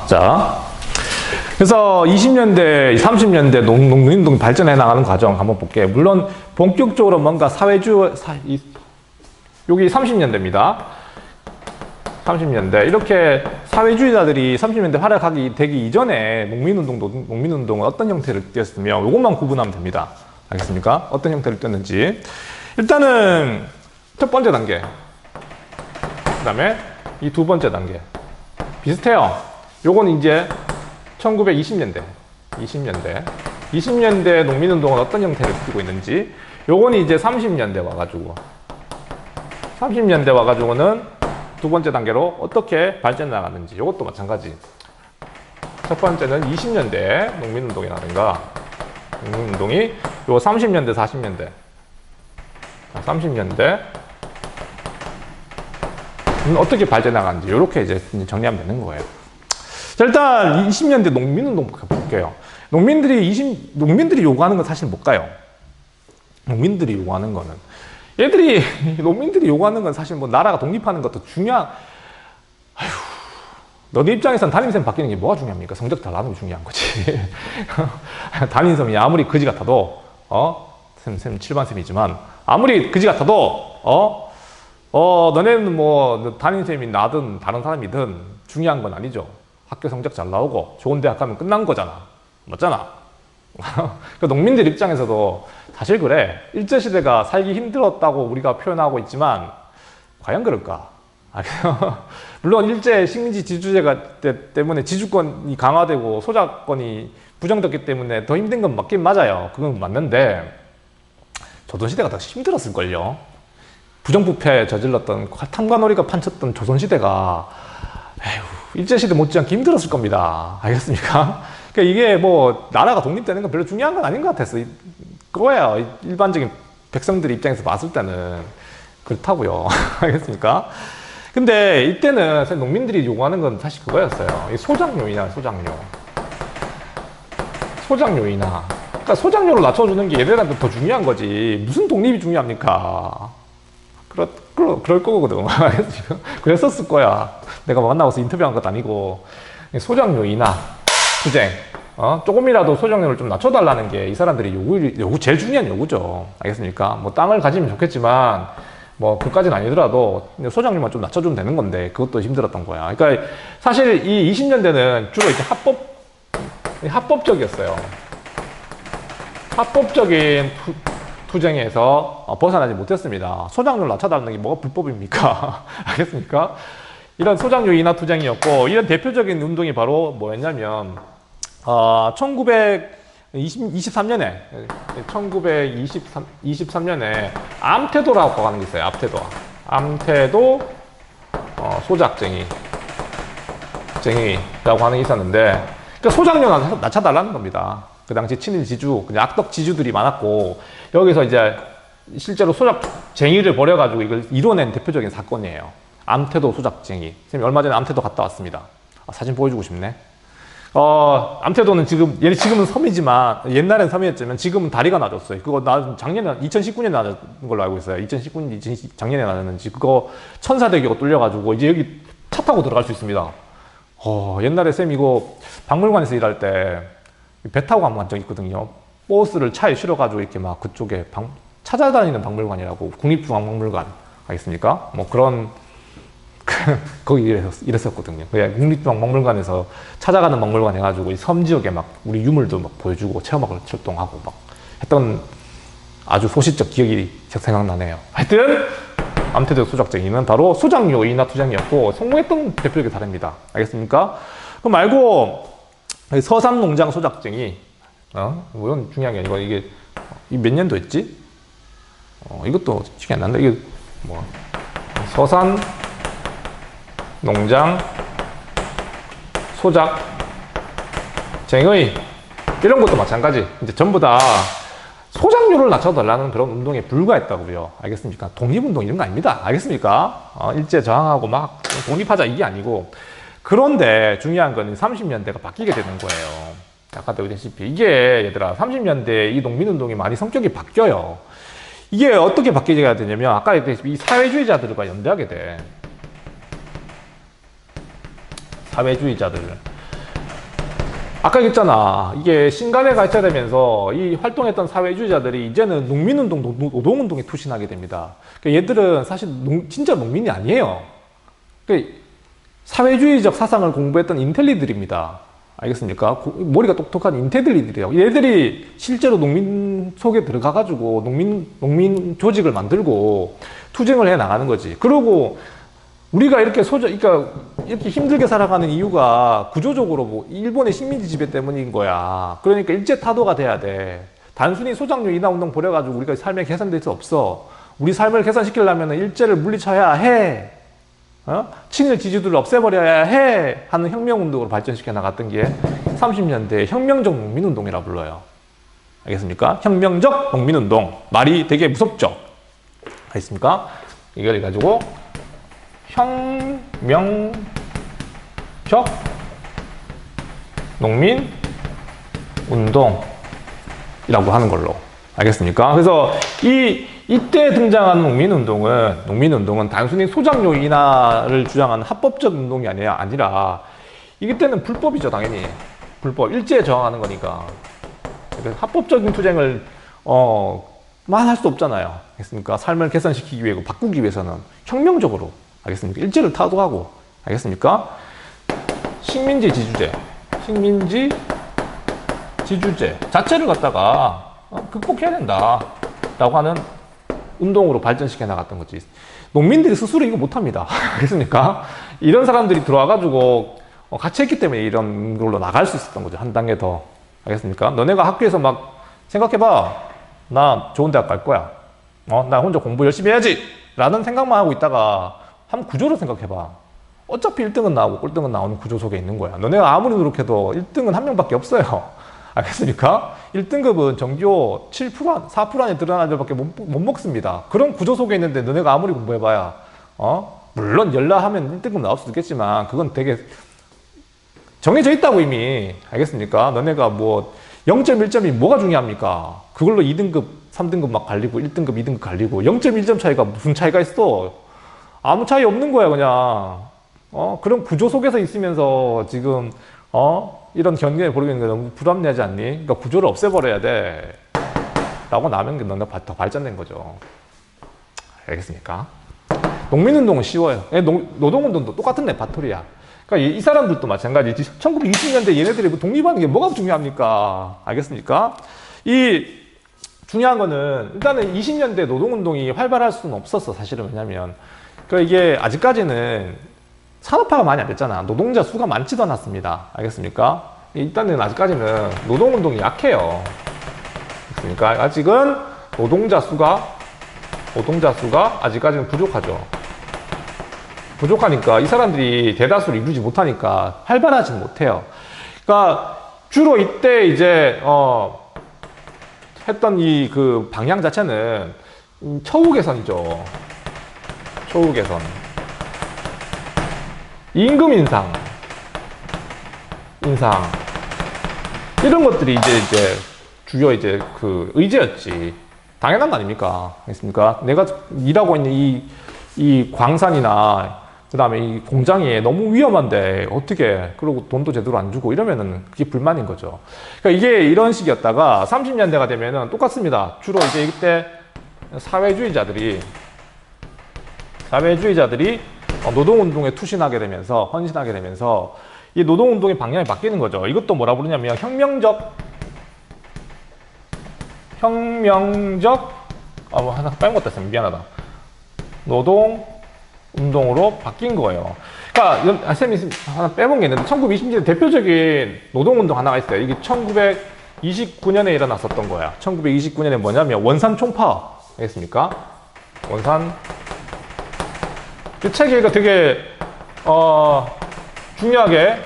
자, 그래서 20년대, 30년대 농민운동이 발전해 나가는 과정 한번 볼게요. 물론 본격적으로 뭔가 여기 30년대입니다. 30년대 이렇게 사회주의자들이 30년대 활약하기 되기 이전에 농민운동은 어떤 형태를 띄었으며 이것만 구분하면 됩니다. 알겠습니까? 어떤 형태를 띄었는지. 일단은 첫 번째 단계, 그 다음에 이 두 번째 단계 비슷해요. 요건 이제 1920년대 20년대 농민운동은 어떤 형태를 띠고 있는지, 요건 이제 30년대 와가지고는 두 번째 단계로 어떻게 발전해 나갔는지, 요것도 마찬가지. 첫 번째는 20년대 농민운동이라든가 농민운동이 요 30년대 30년대 어떻게 발전해 나갔는지 이렇게 이제 정리하면 되는 거예요. 자, 일단 20년대 농민운동 볼게요. 농민들이 요구하는 건 사실 뭘까요? 농민들이 요구하는 거는 사실 뭐 나라가 독립하는 것도 너네 입장에선 담임쌤 바뀌는 게 뭐가 중요합니까? 성적 잘 나누는 게 중요한 거지. 담임쌤이 아무리 그지 같아도 쌤 7반쌤이지만 아무리 그지 같아도 너네는 뭐 담임쌤이 나든 다른 사람이든 중요한 건 아니죠. 학교 성적 잘 나오고 좋은 대학 가면 끝난 거잖아. 맞잖아. 그 농민들 입장에서도 사실 그래. 일제시대가 살기 힘들었다고 우리가 표현하고 있지만 과연 그럴까? 물론 일제 식민지 지주제가 때문에 지주권이 강화되고 소작권이 부정됐기 때문에 더 힘든 건 맞긴 맞아요. 그건 맞는데 조선시대가 더 힘들었을걸요. 부정부패 저질렀던 탐관오리가 판쳤던 조선시대가 일제시대 못지않게 힘들었을 겁니다. 알겠습니까? 그러니까 이게 뭐 나라가 독립되는 건 별로 중요한 건 아닌 것 같았어. 그거예요. 일반적인 백성들 입장에서 봤을 때는 그렇다고요. 알겠습니까? 근데 이때는 사실 농민들이 요구하는 건 사실 그거였어요. 소작료이나 그러니까 소작료를 낮춰주는 게 얘네들한테 더 중요한 거지. 무슨 독립이 중요합니까? 그럴 거거든. 그랬었을 거야. 내가 만나고서 인터뷰한 것도 아니고. 소작료 인하, 투쟁. 조금이라도 소작료를 좀 낮춰달라는 게 이 사람들이 요구, 제일 중요한 요구죠. 알겠습니까? 뭐 땅을 가지면 좋겠지만, 뭐 그까지는 아니더라도 소작료만 좀 낮춰주면 되는 건데, 그것도 힘들었던 거야. 그러니까 사실 이 20년대는 주로 이제 합법적이었어요. 합법적인 투쟁에서 벗어나지 못했습니다. 소작료를 낮춰달라는 게 뭐가 불법입니까? 알겠습니까? 이런 소작료 인하 투쟁이었고, 이런 대표적인 운동이 바로 뭐였냐면 1923년에 암태도라고 하는 게 있어요. 암태도 소작쟁이라고 하는 게 있었는데, 그러니까 소작료 낮춰달라는 겁니다. 그 당시 친일 지주, 그냥 악덕 지주들이 많았고, 여기서 이제 실제로 소작쟁이를 벌여가지고 이걸 이뤄낸 대표적인 사건이에요. 암태도 소작쟁이. 선생님 얼마 전에 암태도 갔다 왔습니다. 사진 보여주고 싶네. 암태도는 지금은 섬이지만, 옛날엔 섬이었지만 지금은 다리가 나졌어요. 그거 작년에 2019년에 나졌는 걸로 알고 있어요. 2019년, 작년에 나졌는지. 그거 천사대교가 뚫려가지고 이제 여기 차 타고 들어갈 수 있습니다. 옛날에 쌤 이거 박물관에서 일할 때 배 타고 간 적 있거든요. 버스를 차에 실어가지고 이렇게 막 그쪽에 찾아다니는 박물관이라고, 국립중앙박물관. 알겠습니까? 뭐 그런, 거기 이랬었거든요. 국립중앙박물관에서 찾아가는 박물관 해가지고 섬 지역에 막 우리 유물도 막 보여주고 체험학을 출동하고 막 했던 아주 소시적 기억이 생각나네요. 하여튼, 암태도 소작쟁이는 바로 소작료 인하 투쟁이었고, 성공했던 대표적인 사례입니다. 알겠습니까? 그 말고, 서산농장 소작쟁이, 이건 중요한 게 아니고, 이게 몇 년도였지? 이것도 기억이 안 난다. 이게 뭐, 서산농장 소작쟁의, 이런 것도 마찬가지. 이제 전부 다 소작료를 낮춰달라는 그런 운동에 불과했다고요. 알겠습니까? 독립운동 이런 거 아닙니다. 알겠습니까? 일제 저항하고 막 독립하자 이게 아니고. 그런데 중요한 건 30년대가 바뀌게 되는 거예요. 아까도 얘기했다시피 이게 얘들아 30년대 이 농민운동이 많이 성격이 바뀌어요. 이게 어떻게 바뀌게 되냐면 아까 얘기했듯이 이 사회주의자들과 연대하게 돼. 사회주의자들. 아까 얘기했잖아. 이게 신간에 가입되면서 이 활동했던 사회주의자들이 이제는 농민운동, 노동운동에 투신하게 됩니다. 그러니까 얘들은 사실 진짜 농민이 아니에요. 그러니까 사회주의적 사상을 공부했던 인텔리들입니다. 알겠습니까? 머리가 똑똑한 인테들리들이에요. 얘들이 실제로 농민 속에 들어가가지고 농민 조직을 만들고 투쟁을 해 나가는 거지. 그리고 우리가 이렇게 그러니까 이렇게 힘들게 살아가는 이유가 구조적으로 뭐 일본의 식민지 지배 때문인 거야. 그러니까 일제 타도가 돼야 돼. 단순히 소작농 인하 운동 벌여가지고 우리가 삶의 개선될 수 없어. 우리 삶을 개선시키려면 일제를 물리쳐야 해. 친일 지주들을 없애버려야 해 하는 혁명운동으로 발전시켜 나갔던 게 30년대 혁명적 농민운동이라 불러요. 알겠습니까? 혁명적 농민운동. 말이 되게 무섭죠? 알겠습니까? 이걸 가지고 혁명적 농민운동이라고 하는 걸로. 알겠습니까? 그래서 이때 등장한 농민운동은 단순히 소작농 인하를 주장하는 합법적 운동이 아니라 이때는 불법이죠, 당연히. 불법. 일제에 저항하는 거니까. 합법적인 투쟁을, 만 할 수 없잖아요. 알겠습니까? 삶을 개선시키기 위해, 바꾸기 위해서는 혁명적으로. 알겠습니까? 일제를 타도하고. 알겠습니까? 식민지 지주제 자체를 갖다가 극복해야 된다. 라고 하는 운동으로 발전시켜 나갔던 거지. 농민들이 스스로 이거 못합니다. 알겠습니까? 이런 사람들이 들어와가지고 같이 했기 때문에 이런 걸로 나갈 수 있었던 거죠. 한 단계 더. 알겠습니까? 너네가 학교에서 막 생각해봐. 나 좋은 대학 갈 거야. 나 혼자 공부 열심히 해야지. 라는 생각만 하고 있다가 한번 구조로 생각해봐. 어차피 1등은 나오고 꼴등은 나오는 구조 속에 있는 거야. 너네가 아무리 노력해도 1등은 한 명밖에 없어요. 알겠습니까? 1등급은 정규 7%, 4% 안에 들어가는 애들밖에 못 먹습니다. 그런 구조 속에 있는데 너네가 아무리 공부해봐야, 물론 열라하면 1등급 나올 수도 있겠지만, 그건 되게 정해져 있다고 이미. 알겠습니까? 너네가 뭐 0.1점이 뭐가 중요합니까? 그걸로 2등급, 3등급 막 갈리고 1등급, 2등급 갈리고 0.1점 차이가 무슨 차이가 있어? 아무 차이 없는 거야, 그냥. 그런 구조 속에서 있으면서 지금, 이런 견해를 벌이는 게 너무 불합리하지 않니? 그러니까 구조를 없애버려야 돼. 라고 나면 너네 더 발전된 거죠. 알겠습니까? 농민운동은 쉬워요. 노동운동도 똑같은 레파토리야. 그러니까 이 사람들도 마찬가지. 1920년대 얘네들이 뭐 독립하는 게 뭐가 중요합니까? 알겠습니까? 중요한 거는 일단은 20년대 노동운동이 활발할 수는 없었어, 사실은. 왜냐면 그러니까 이게 아직까지는 산업화가 많이 안 됐잖아. 노동자 수가 많지도 않았습니다. 알겠습니까? 일단은 아직까지는 노동운동이 약해요. 그러니까 아직은 노동자 수가 아직까지는 부족하죠. 부족하니까 이 사람들이 대다수를 이루지 못하니까 활발하지는 못해요. 그러니까 주로 이때 이제 했던 그 방향 자체는 처우 개선이죠. 처우 개선. 임금 인상 이런 것들이 이제 주요 그 의제였지. 당연한 거 아닙니까? 알겠습니까? 내가 일하고 있는 이 광산이나 그다음에 이 공장이 너무 위험한데 어떻게, 그리고 돈도 제대로 안 주고 이러면은 그게 불만인 거죠. 그러니까 이게 이런 식이었다가 30년대가 되면은 똑같습니다. 주로 이제 이때 사회주의자들이 노동운동에 투신하게 되면서, 헌신하게 되면서 이 노동운동의 방향이 바뀌는 거죠. 이것도 뭐라 부르냐면 혁명적 하나 빼먹었다 했으면 미안하다. 노동운동으로 바뀐 거예요. 그러니까 쌤이 하나 빼먹은 게 있는데 1920년대 대표적인 노동운동 하나가 있어요. 이게 1929년에 일어났었던 거야. 1929년에 뭐냐면 원산 총파업. 알겠습니까? 이 책에 이거 되게 중요하게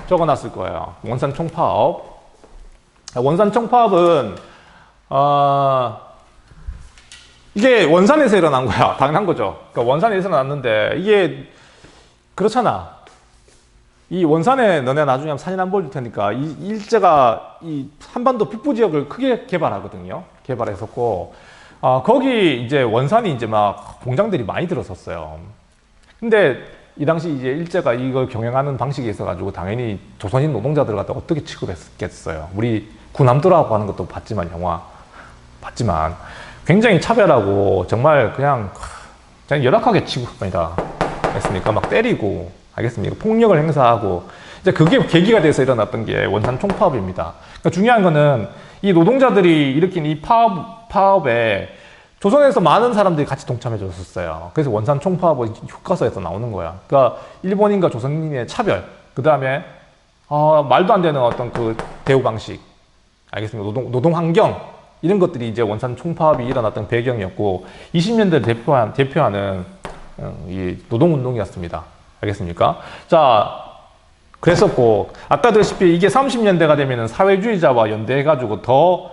적어놨을 거예요. 원산 총파업. 원산 총파업은 이게 원산에서 일어난 거야. 당연한 거죠. 그러니까 원산에서 일어났는데 이게 그렇잖아. 이 원산에 너네 나중에 한번 사진 한 번 볼 테니까 이 일제가 이 한반도 북부 지역을 크게 개발하거든요. 개발했었고 거기 이제 원산이 이제 막 공장들이 많이 들어섰어요. 근데 이 당시 이제 일제가 이걸 경영하는 방식이 있어가지고 당연히 조선인 노동자들을 갖다 어떻게 취급했겠어요. 우리 군함도라고 하는 것도 봤지만 영화 봤지만 굉장히 차별하고 정말 그냥 열악하게 취급합니다. 알겠습니까? 막 때리고 알겠습니까? 폭력을 행사하고 이제 그게 계기가 돼서 일어났던 게 원산 총파업입니다. 그러니까 중요한 거는 이 노동자들이 일으킨 이 파업에 조선에서 많은 사람들이 같이 동참해 줬었어요. 그래서 원산 총파업은 교과서에서 나오는 거야. 그러니까 일본인과 조선인의 차별, 그 다음에 말도 안 되는 어떤 그 대우 방식, 알겠습니까? 노동 환경 이런 것들이 이제 원산 총파업이 일어났던 배경이었고 20년대를 대표하는 이 노동운동이었습니다. 알겠습니까? 자, 그랬었고 아까 들으시피 이게 30년대가 되면은 사회주의자와 연대해가지고 더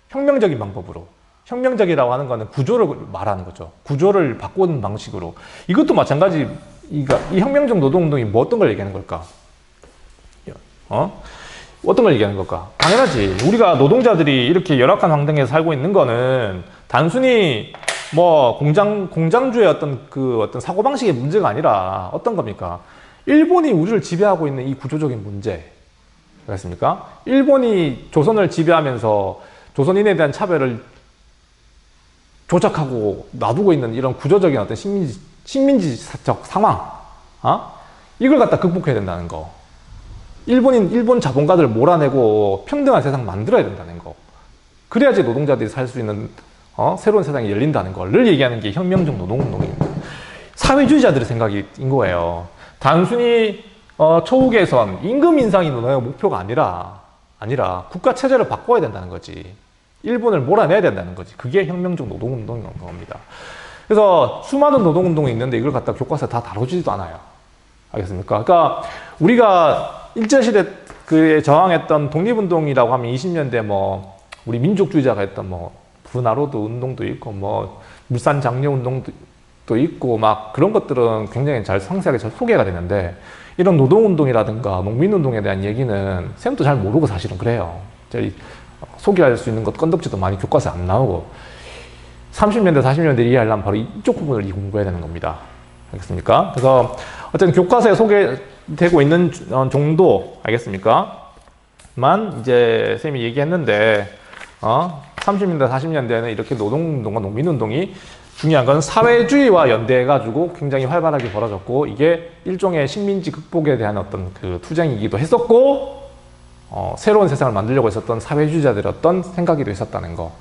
혁명적인 방법으로, 혁명적이라고 하는 거는 구조를 말하는 거죠. 구조를 바꾸는 방식으로. 이것도 마찬가지. 이 혁명적 노동운동이 뭐 어떤 걸 얘기하는 걸까? 어떤 걸 얘기하는 걸까? 당연하지. 우리가 노동자들이 이렇게 열악한 환경에서 살고 있는 거는 단순히 뭐 공장주의 어떤 사고방식의 문제가 아니라 어떤 겁니까? 일본이 우리를 지배하고 있는 이 구조적인 문제. 알겠습니까? 일본이 조선을 지배하면서 조선인에 대한 차별을 조작하고 놔두고 있는 이런 구조적인 어떤 식민지적 상황, 이걸 갖다 극복해야 된다는 거. 일본 자본가들을 몰아내고 평등한 세상 만들어야 된다는 거. 그래야지 노동자들이 살 수 있는 새로운 세상이 열린다는 거를 얘기하는 게 혁명적 노동운동입니다. 사회주의자들의 생각인 거예요. 단순히 초우 개선, 임금 인상이 너의 목표가 아니라 국가 체제를 바꿔야 된다는 거지. 일본을 몰아내야 된다는 거지. 그게 혁명적 노동운동인 겁니다. 그래서 수많은 노동운동이 있는데 이걸 갖다 교과서에 다 다루지도 않아요. 알겠습니까? 그러니까 우리가 일제시대 그에 저항했던 독립운동이라고 하면 20년대 뭐 우리 민족주의자가 했던 뭐 부나로드 운동도 있고 뭐 물산 장려 운동도 있고 막 그런 것들은 굉장히 잘 상세하게 잘 소개가 되는데 이런 노동운동이라든가 농민운동에 대한 얘기는 쌤도 잘 모르고 사실은 그래요. 저희 소개할 수 있는 것 건덕지도 많이 교과서에 안 나오고 30년대 40년대 이해하려면 바로 이쪽 부분을 공부해야 되는 겁니다. 알겠습니까? 그래서 어쨌든 교과서에 소개되고 있는 정도 알겠습니까? 만 이제 쌤이 얘기했는데 30년대 40년대에는 이렇게 노동운동과 농민운동이 중요한 건 사회주의와 연대해가지고 굉장히 활발하게 벌어졌고 이게 일종의 식민지 극복에 대한 어떤 그 투쟁이기도 했었고 새로운 세상을 만들려고 했었던 사회주의자들의 어떤 생각이도 있었다는 거.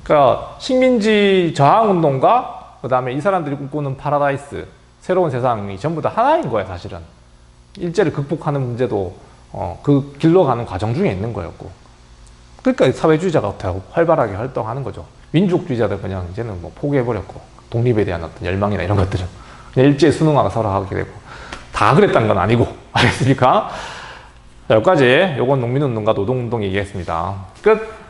그러니까 식민지 저항운동과 그 다음에 이 사람들이 꿈꾸는 파라다이스, 새로운 세상이 전부 다 하나인 거예요, 사실은. 일제를 극복하는 문제도 그 길로 가는 과정 중에 있는 거였고. 그러니까 사회주의자가 활발하게 활동하는 거죠. 민족주의자들 그냥 이제는 뭐 포기해버렸고, 독립에 대한 어떤 열망이나 이런 것들은 그냥 일제에 순응하고 살아가게 되고, 다 그랬다는 건 아니고, 알겠습니까? 자, 여기까지 요건 농민운동과 노동운동 얘기했습니다. 끝!